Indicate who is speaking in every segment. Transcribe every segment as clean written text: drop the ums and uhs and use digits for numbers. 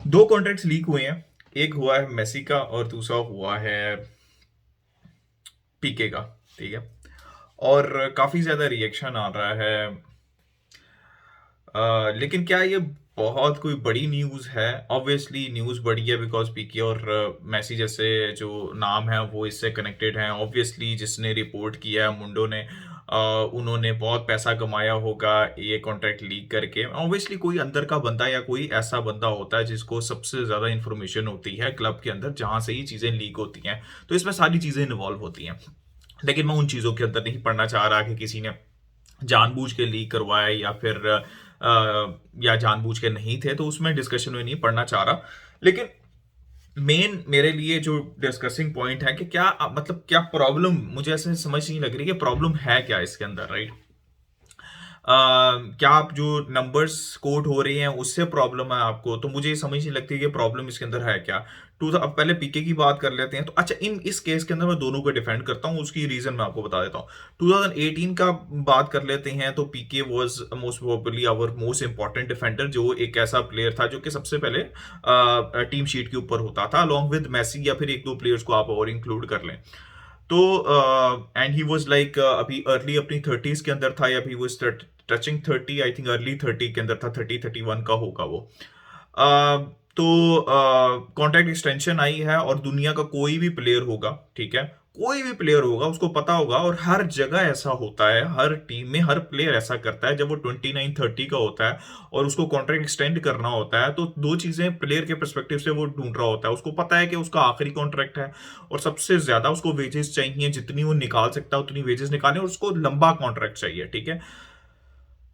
Speaker 1: दो contracts leak हुए हैं। एक हुआ है मेसी का और दूसरा हुआ है पीके का। ठीक है। और काफी ज्यादा रिएक्शन आ रहा है। लेकिन क्या ये बहुत कोई बड़ी न्यूज़ है? ऑब्वियसली न्यूज़ बड़ी है बिकॉज पीके और मैसी जैसे जो नाम है वो इससे कनेक्टेड हैं। ऑब्वियसली जिसने रिपोर्ट किया है मुंडो ने, उन्होंने बहुत पैसा कमाया होगा ये कॉन्ट्रैक्ट लीक करके। ऑब्वियसली कोई अंदर का बंदा या कोई ऐसा बंदा होता है जिसको सबसे ज़्यादा इन्फॉर्मेशन होती है क्लब के अंदर, जहाँ से ये चीज़ें लीक होती हैं। तो इसमें सारी चीज़ें इन्वॉल्व होती हैं। लेकिन मैं उन चीज़ों के अंदर नहीं पढ़ना चाह रहा कि किसी ने जानबूझ के लीक करवाया या फिर या जानबूझ के नहीं थे, तो उसमें डिस्कशन में नहीं पढ़ना चाह रहा। लेकिन मेन मेरे लिए जो डिस्कसिंग पॉइंट है कि क्या मतलब क्या प्रॉब्लम, मुझे ऐसे समझ नहीं लग रही कि प्रॉब्लम है क्या इसके अंदर, राइट? क्या आप जो नंबर्स कोट हो रहे हैं उससे प्रॉब्लम है आपको? तो मुझे ये समझ नहीं लगती कि प्रॉब्लम इसके अंदर है क्या। टू अब पहले पीके की बात कर लेते हैं। तो अच्छा, इन इस केस के अंदर मैं दोनों को डिफेंड करता हूँ, उसकी रीजन मैं आपको बता देता हूँ। 2018 का बात कर लेते हैं तो PK was most probably our most important defender, जो एक ऐसा प्लेयर था जो कि सबसे पहले टीम शीट के ऊपर होता था अलॉन्ग विद मैसी, या फिर एक दो प्लेयर्स को आप और इंक्लूड कर लें। तो एंड ही वाज लाइक अभी अर्ली अपनी थर्टीज के अंदर था, या अभी वो टचिंग 30, आई थिंक अर्ली 30 के अंदर था, 30-31 का होगा वो। तो कॉन्ट्रैक्ट एक्सटेंशन आई है, और दुनिया का कोई भी प्लेयर होगा, ठीक है, कोई भी प्लेयर होगा उसको पता होगा, और हर जगह ऐसा होता है, हर टीम में हर प्लेयर ऐसा करता है। जब वो 29-30 का होता है और उसको कॉन्ट्रैक्ट एक्सटेंड करना होता है, तो दो चीजें प्लेयर के परस्पेक्टिव से वो ढूंढ रहा होता है। उसको पता है कि उसका आखिरी कॉन्ट्रैक्ट है और सबसे ज्यादा उसको वेजेस चाहिए, जितनी वो निकाल सकता है उतनी वेजेस निकालने, और उसको लंबा कॉन्ट्रैक्ट चाहिए, ठीक है।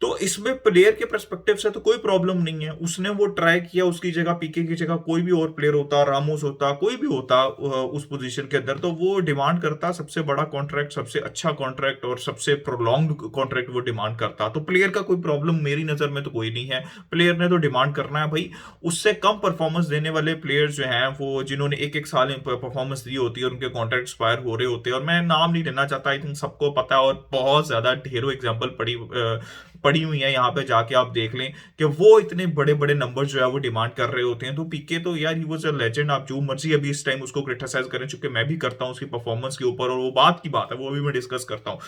Speaker 1: तो इसमें प्लेयर के परस्पेक्टिव से तो कोई प्रॉब्लम नहीं है। उसने वो ट्राई किया, उसकी जगह पीके की जगह कोई भी और प्लेयर होता, रामोस होता, कोई भी होता उस पोजीशन के अंदर, तो वो डिमांड करता सबसे बड़ा कॉन्ट्रैक्ट, सबसे अच्छा कॉन्ट्रैक्ट और सबसे प्रोलॉन्ग्ड कॉन्ट्रैक्ट वो डिमांड करता। तो प्लेयर का कोई प्रॉब्लम मेरी नजर में तो कोई नहीं है। प्लेयर ने तो डिमांड करना है भाई। उससे कम परफॉर्मेंस देने वाले प्लेयर्स जो हैं, वो जिन्होंने एक एक साल परफॉर्मेंस दी होती है और उनके कॉन्ट्रैक्ट एक्सपायर हो रहे होते हैं, और मैं नाम नहीं लेना चाहता, आई थिंक सबको पता है, और बहुत ज्यादा ढेरों एग्जाम्पल पड़ी हुई है, यहाँ पे जाके आप देख लें कि वो इतने बड़े बड़े नंबर जो है वो डिमांड कर रहे होते हैं। तो पीके तो यार ही वाज अ लेजेंड। आप जो मर्जी अभी इस टाइम उसको क्रिटिसाइज करें, चूंकि मैं भी करता हूँ उसकी परफॉर्मेंस के ऊपर, और वो बात की बात है, वो अभी मैं डिस्कस करता हूँ।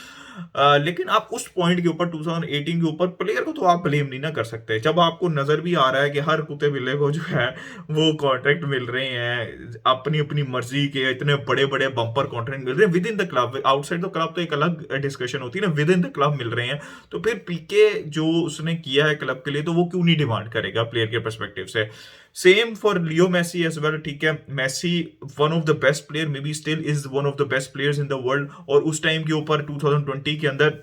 Speaker 1: लेकिन आप उस पॉइंट के ऊपर 2018 के ऊपर प्लेयर को तो आप ब्लेम नहीं ना कर सकते, जब आपको नजर भी आ रहा है कि हर कुत्ते बिल्ले को जो है वो कॉन्ट्रैक्ट मिल रहे हैं अपनी अपनी मर्जी के, इतने बड़े बड़े बम्पर कॉन्ट्रैक्ट मिल रहे हैं with in the club. Outside the club तो एक अलग डिस्कशन होती है ना, विद इन द क्लब मिल रहे हैं। तो फिर पीके जो उसने किया है क्लब के लिए, तो वो क्यों नहीं डिमांड करेगा प्लेयर के परस्पेक्टिव से? Same for Leo Messi as well, ठीक है। Messi one of the best player, may be still is one of the best players in the world, और उस टाइम के ऊपर 2020 के अंदर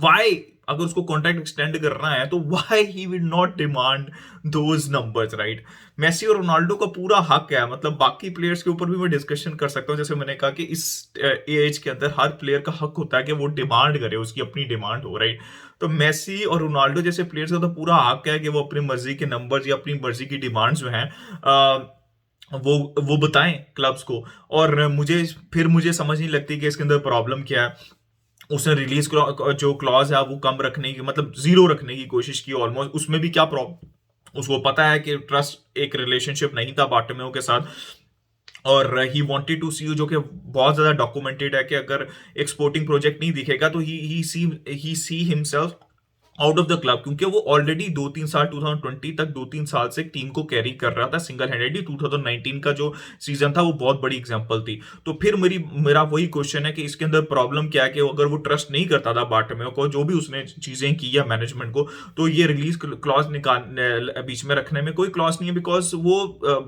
Speaker 1: वाई, अगर उसको कॉन्ट्रैक्ट एक्सटेंड करना है तो why he will not demand those numbers, right? Messi और रोनाल्डो का पूरा हक है। मतलब बाकी प्लेयर्स के ऊपर भी मैं डिस्कशन कर सकता हूँ, जैसे मैंने कहा कि इस एज के अंदर हर प्लेयर का हक होता है कि वो डिमांड करे, उसकी अपनी डिमांड हो, राइट? तो मेसी और रोनाल्डो जैसे प्लेयर्स का तो पूरा हक है कि वो अपनी मर्जी के नंबर्स या अपनी मर्जी की डिमांड्स जो हैं वो बताएं क्लब्स को। और मुझे समझ नहीं लगती कि इसके अंदर प्रॉब्लम क्या है। उसने रिलीज जो क्लॉज है वो कम रखने की, मतलब जीरो रखने की कोशिश की ऑलमोस्ट। उसमें भी क्या प्रॉब्लम, उसको पता है कि ट्रस्ट एक रिलेशनशिप नहीं था बार्टोमेओ के साथ, और he wanted to see you, जो कि बहुत ज्यादा डॉक्यूमेंटेड है कि अगर एक स्पोर्टिंग प्रोजेक्ट नहीं दिखेगा तो he see himself out of the club, क्योंकि वो ऑलरेडी 2-3 साल 2020 तक 2-3 साल से टीम को कैरी कर रहा था सिंगल हैंडेडली। 2019 का जो सीजन था वो बहुत बड़ी एग्जांपल थी। तो फिर मेरा वही क्वेश्चन है कि इसके अंदर प्रॉब्लम क्या है, कि अगर वो ट्रस्ट नहीं करता था बार्टोमेओ को, जो भी उसने चीजें की या मैनेजमेंट को, तो ये रिलीज क्लॉज निकाल बीच में रखने में कोई क्लॉज नहीं है, बिकॉज वो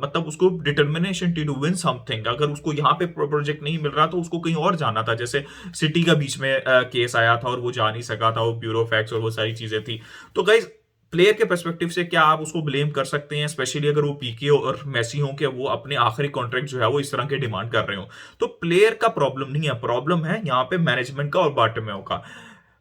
Speaker 1: मतलब उसको डिटर्मिनेशन टू विन समथिंग। अगर उसको यहाँ पे प्रोजेक्ट नहीं मिल रहा तो उसको कहीं और जाना था। जैसे सिटी का बीच में केस आया था और वो जा नहीं सका था, वो ब्यूरो फैक्स और वो सारी चीजें थी। तो गाइज, प्लेयर के पर्सपेक्टिव से क्या आप उसको ब्लेम कर सकते हैं, स्पेशली अगर वो पीके और मेसी हो, कि वो अपने आखिरी कॉन्ट्रैक्ट जो है वो इस तरह के डिमांड कर रहे हो? तो प्लेयर का प्रॉब्लम नहीं है, प्रॉब्लम है यहाँ पे मैनेजमेंट का और बार्टोमेओ का।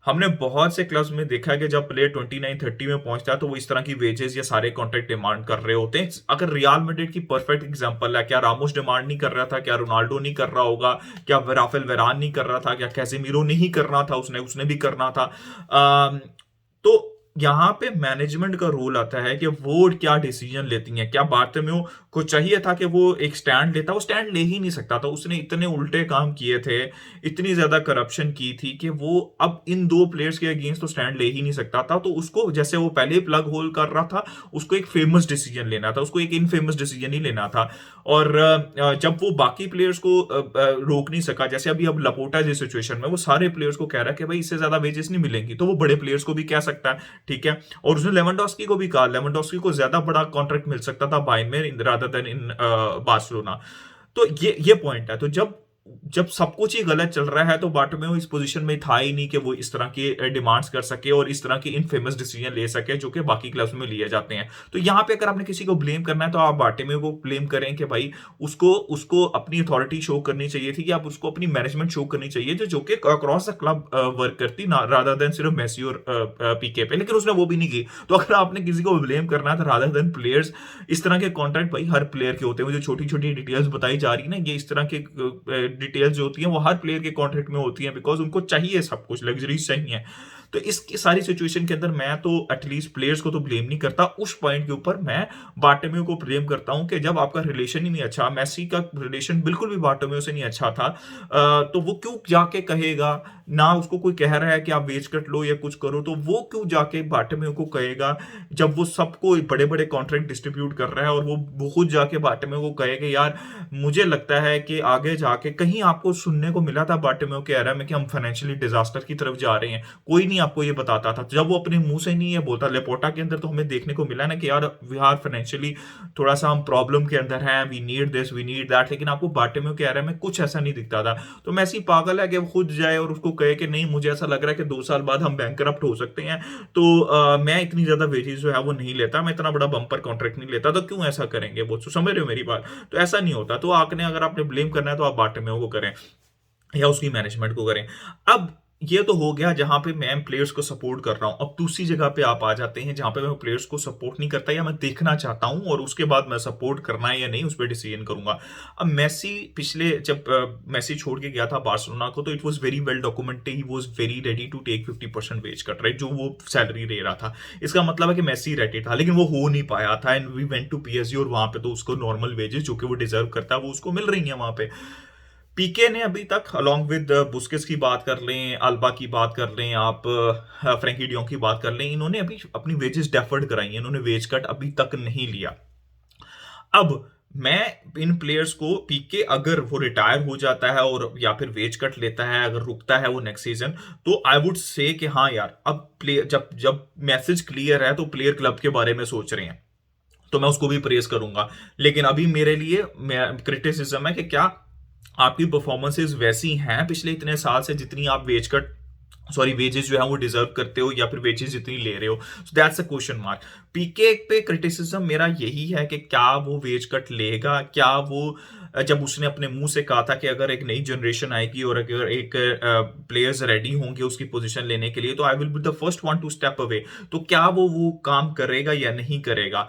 Speaker 1: हमने बहुत से क्लब्स में देखा है कि जब प्लेयर 29-30 में पहुंचता है तो वो इस तरह की वेजेस या सारे कॉन्ट्रैक्ट डिमांड कर रहे होते हैं। अगर रियल मैड्रिड की परफेक्ट एग्जांपल है, क्या रामोस डिमांड नहीं कर रहा था? क्या रोनाल्डो नहीं कर रहा होगा? क्या राफेल वेरान नहीं कर रहा था? क्या कैसेमीरो नहीं करना था? उसने उसने भी करना था। तो यहाँ पे मैनेजमेंट का रोल आता है कि वो क्या डिसीजन लेती हैं। क्या बार्टोमेउ को चाहिए था कि वो एक स्टैंड लेता, वो स्टैंड ले ही नहीं सकता था। उसने इतने उल्टे काम किए थे, इतनी ज्यादा करप्शन की थी कि वो अब इन दो प्लेयर्स के अगेंस्ट तो स्टैंड ले ही नहीं सकता था। तो उसको, जैसे वो पहले ही प्लग होल कर रहा था, उसको एक फेमस डिसीजन लेना था, उसको एक इनफेमस डिसीजन ही लेना था। और जब वो बाकी प्लेयर्स को रोक नहीं सका, जैसे अभी अब लपोटा जिस सिचुएशन में वो सारे प्लेयर्स को कह रहा है कि भाई इससे ज्यादा वेजेस नहीं मिलेंगी, तो वो बड़े प्लेयर्स को भी कह सकता है, ठीक है। और उसने लेवेंडोस्की को भी कहा, लेवेंडोस्की को ज्यादा बड़ा कॉन्ट्रैक्ट मिल सकता था बायर्न में रादर देन इन बार्सिलोना। तो ये पॉइंट है। तो जब जब सब कुछ ही गलत चल रहा है, तो बार्टोमेउ इस पोजीशन में था ही नहीं कि वो इस तरह के डिमांड्स कर सके और इस तरह के इनफेमस डिसीजन ले सके जो कि बाकी क्लब्स में लिए जाते हैं। तो यहाँ पे अगर आपने किसी को ब्लेम करना है तो आप बार्टोमेउ को ब्लेम करें कि भाई उसको उसको अपनी अथॉरिटी शो करनी चाहिए थी, कि आप उसको अपनी मैनेजमेंट शो करनी चाहिए जो कि अक्रॉस द क्लब वर्क करती ना, रादर देन सिर्फ मेसी और पीके पे। लेकिन उसने वो भी नहीं की। तो अगर आपने किसी को ब्लेम करना है तो रादर देन प्लेयर्स, इस तरह के कॉन्ट्रैक्ट भाई हर प्लेयर के होते हैं। जो छोटी छोटी डिटेल्स बताई जा रही है ना, ये इस तरह के डिटेल्स जो होती हैं वो हर प्लेयर के कॉन्ट्रैक्ट में होती हैं, बिकॉज उनको चाहिए, सब कुछ लग्जरीज चाहिए। तो इस सारी सिचुएशन के अंदर मैं तो एटलीस्ट प्लेयर्स को तो ब्लेम नहीं करता, उस पॉइंट के ऊपर मैं बार्टोमेउ को ब्लेम करता हूं कि जब आपका रिलेशन ही नहीं अच्छा, मेसी का रिलेशन बिल्कुल भी बार्टोमेउ से नहीं अच्छा था, तो वो क्यों जाके कहेगा, ना उसको कोई कह रहा है कि आप वेज कट लो या कुछ करो, तो वो क्यों जाके बार्टोमेउ को कहेगा, जब वो सबको बड़े बड़े कॉन्ट्रैक्ट डिस्ट्रीब्यूट कर रहा है, और वो खुद जाके बार्टोमेउ को कहेगा यार मुझे लगता है कि आगे जाके कहीं आपको सुनने को मिला था बार्टोमेउ के एरा में कि हम फाइनेंशियली डिजास्टर की तरफ जा रहे हैं, कोई नहीं आपको ये बताता था। जब वो अपने मुंह से नहीं ये बोलता, लेपोर्टा के अंदर तो हमें देखने को मिला ना कि यार वी आर फाइनेंशियली थोड़ा सा हम प्रॉब्लम के अंदर हैं, we need this we need that, लेकिन आपको बार्टोमेउ के एरा में कुछ ऐसा नहीं दिखता था। तो मैसी पागल है कि वो खुद जाए और उसको कहे कि नहीं मुझे ऐसा लग रहा है कि 2 साल बाद हम बैंकरप्ट हो सकते हैं, तो मैं इतनी ज्यादा वेजेस जो है वो नहीं लेता, मैं इतना बड़ा बम्पर कॉन्ट्रैक्ट नहीं लेता, तो क्यों ऐसा करेंगे वो, तो समझ रहे हो मेरी बात। तो ऐसा नहीं होता। तो आपने, अगर आपने ब्लेम करना है तो आप बार्टोमेउ को करें या उसकी मैनेजमेंट को करें। अब ये तो हो गया जहां पे मैं प्लेयर्स को सपोर्ट कर रहा हूं। अब दूसरी जगह पे आप आ जाते हैं जहां पे मैं प्लेयर्स को सपोर्ट नहीं करता, या मैं देखना चाहता हूं और उसके बाद मैं सपोर्ट करना है या नहीं उस पर डिसीजन करूंगा। अब मेसी पिछले, जब मेसी छोड़ के गया था बार्सिलोना को, तो it was very well documented, he was very ready to take 50% wage cut, right, जो वो सैलरी ले रहा था। इसका मतलब है कि मेसी रेडी था, लेकिन वो हो नहीं पाया था, and we went to PSG, और वहां पे तो उसको नॉर्मल वेजेस जो कि वो डिजर्व करता है वो उसको मिल रही है वहां पे। पीके ने अभी तक, अलॉन्ग विद बुस्केट्स की बात कर लें, अल्बा की बात कर लें, आप फ्रैंकी डियोंग की बात कर लें, इन्होंने अभी अपनी वेजेस डेफर्ड कराई हैं, इन्होंने वेज कट अभी तक नहीं लिया। अब मैं इन प्लेयर्स को, पीके अगर वो रिटायर हो जाता है और या फिर वेज कट लेता है, अगर रुकता है वो नेक्स्ट सीजन, तो आई वुड से कि हाँ यार, अब प्लेयर, जब जब मैसेज क्लियर है तो प्लेयर क्लब के बारे में सोच रहे हैं, तो मैं उसको भी प्रेस करूंगा। लेकिन अभी मेरे लिए क्रिटिसिज्म है कि क्या आपकी परफॉर्मेंसेज वैसी हैं पिछले इतने साल से जितनी आप वेजेस जो है वो डिजर्व करते हो, या फिर वेजेस जितनी ले रहे हो। So that's a question mark. PK पे क्रिटिसिज्म मेरा यही है कि क्या वो वेज कट लेगा, क्या वो, जब उसने अपने मुंह से कहा था कि अगर एक नई जनरेशन आएगी और अगर एक प्लेयर्स रेडी होंगे उसकी पोजीशन लेने के लिए, तो I will be the first one two step away, तो क्या वो काम करेगा या नहीं करेगा।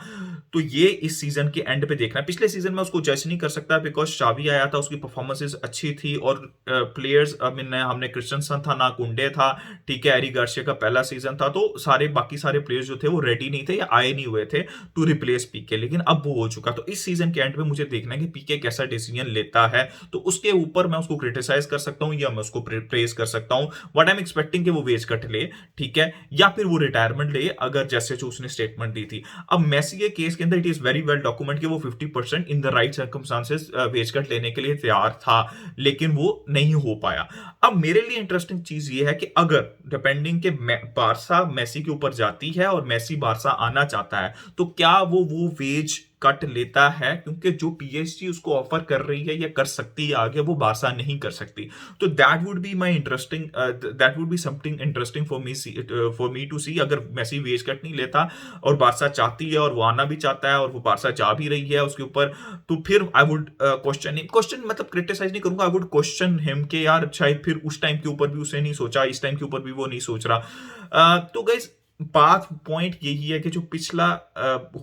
Speaker 1: तो ये इस सीजन के एंड पे देखना है। पिछले सीजन में उसको जज नहीं कर सकता बिकॉज शावी आया था, उसकी परफॉर्मेंसेज अच्छी थी, और प्लेयर्स हमने क्रिस्टनसन था, ना कुंडे था, ठीक है, एरी गार्सिया का पहला सीजन था, तो बाकी सारे प्लेयर्स जो थे वो रेडी नहीं थे या आए नहीं हुए थे टू रिप्लेस पीके, लेकिन अब वो हो चुका। तो इस सीजन के एंड पे मुझे देखना है कि पीके कैसा डिसीजन लेता है, तो उसके ऊपर मैं उसको क्रिटिसाइज कर सकता हूं या मैं उसको प्रेज कर सकता हूं। व्हाट आई एम एक्सपेक्टिंग कि वो वेज कट ले, ठीक है, या फिर वो रिटायरमेंट ले, अगर जैसे जो उसने स्टेटमेंट दी थी। अब मेसी के केस के अंदर it is very well document कि वो 50% in the right circumstances wage cut लेने के लिए तैयार था, लेकिन वो नहीं हो पाया। अब मेरे लिए इंटरेस्टिंग चीज ये है कि अगर डिपेंडिंग के बारसा मेसी के ऊपर जाती है और मेसी बारसा आना चाहता है, तो क्या वो वेज कट लेता है, क्योंकि जो पीएसजी उसको ऑफर कर रही है या कर सकती है आगे, वो बारसा नहीं कर सकती। तो that would be my interesting, that would be something interesting for me to see, अगर मेसी वेज कट नहीं लेता और बारसा चाहती है और वो आना भी चाहता है और वो बारसा जा भी रही है उसके ऊपर, तो फिर आई वुड क्वेश्चन मतलब क्रिटिसाइज नहीं करूंगा, आई वुड क्वेश्चन हिम के यार शायद फिर उस टाइम के ऊपर भी उसने नहीं सोचा, इस टाइम के ऊपर भी वो नहीं सोच रहा। तो गाइस बात पॉइंट यही है कि जो पिछला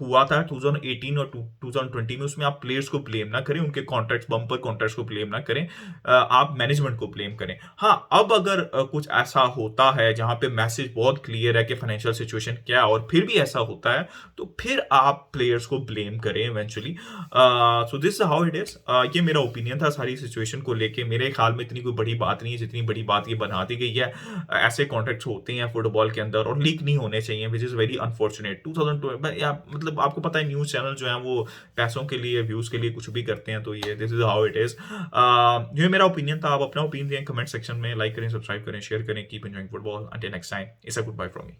Speaker 1: हुआ था 2018 और 2020 में, उसमें आप प्लेयर्स को ब्लेम ना करें, उनके कॉन्ट्रैक्ट्स, बम्पर कॉन्ट्रैक्ट्स को ब्लेम ना करें, आप मैनेजमेंट को ब्लेम करें। हाँ, अब अगर कुछ ऐसा होता है जहां पे मैसेज बहुत क्लियर है कि फाइनेंशियल सिचुएशन क्या है, और फिर भी ऐसा होता है, तो फिर आप प्लेयर्स को ब्लेम करें eventually. So this how it is. ये मेरा ओपिनियन था सारी सिचुएशन को लेके। मेरे ख्याल में इतनी कोई बड़ी बात नहीं है जितनी बड़ी बात ये बना दी गई है। ऐसे कॉन्ट्रैक्ट्स होते हैं फुटबॉल के अंदर और लीक नहीं होने चाहिए, विच इज़ वेरी अनफॉर्चुनेट। 2012 या मतलब आपको पता है न्यूज़ चैनल जो है वो पैसों के लिए, व्यूज़ के लिए कुछ भी करते हैं, तो ये this is how it is. ये मेरा ओपिनियन था। आप अपना ओपिनियन दें कमेंट सेक्शन में, लाइक करें, सब्सक्राइब करें, शेयर करें। Keep enjoying football. Until next time, it's a goodbye from me.